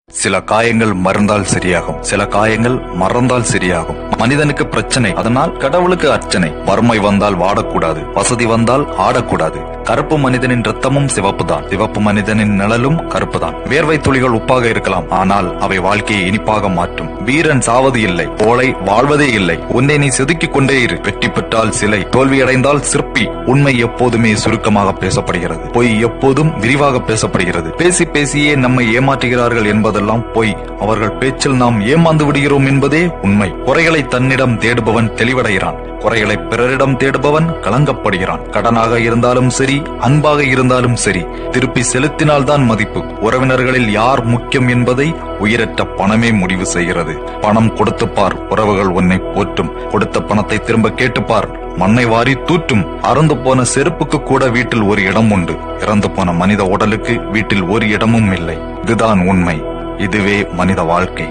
சில காயங்கள் மறந்தால் சரியாகும், சில காயங்கள் மறந்தால் சரியாகும். மனிதனுக்கு பிரச்சனை, அதனால் கடவுளுக்கு அர்ச்சனை. வறுமை வந்தால் வாடக்கூடாது, வசதி வந்தால் ஆடக்கூடாது. கருப்பு மனிதனின் ரத்தமும் சிவப்பு தான், சிவப்பு மனிதனின் நிழலும் கருப்பு தான். வேர்வை துளிகள் உப்பாக இருக்கலாம், ஆனால் அவை வாழ்க்கையை இனிப்பாக மாற்றும். வீரன் சாவது இல்லை, கோழை வாழ்வதே இல்லை. உன்னை நீ செதுக்கிக் கொண்டே இரு. வெற்றி பெற்றால் சிலை, தோல்வியடைந்தால் சிற்பி. உண்மை எப்போதுமே சுருக்கமாக பேசப்படுகிறது, பொய் எப்போதும் விரிவாக பேசப்படுகிறது. பேசி பேசியே நம்மை ஏமாற்றுகிறார்கள் என்பதெல்லாம் பொய். அவர்கள் பேச்சில் நாம் ஏமாந்து விடுகிறோம் என்பதே உண்மை. குறைகளை தன்னிடம் தேடுபவன் தெளிவடைகிறான், குறைகளை பிறரிடம் தேடுபவன் கலங்கப்படுகிறான். கடனாக இருந்தாலும் சரி, அன்பாக இருந்தாலும் சரி, திருப்பி செலுத்தினால்தான் மதிப்பு. உறவினர்களில் யார் முக்கியம் என்பதை உயிரற்ற பணமே முடிவு செய்கிறது. பணம் கொடுத்துப்பார், உறவுகள் உன்னை போற்றும். கொடுத்த பணத்தை திரும்ப கேட்டுப்பார், மண்ணை வாரி தூற்றும். அறந்து போன செருப்புக்கு கூட வீட்டில் ஒரு இடம் உண்டு, இறந்து போன மனித உடலுக்கு வீட்டில் ஒரு இடமும் இல்லை. இதுதான் உண்மை, இதுவே மனித வாழ்க்கை.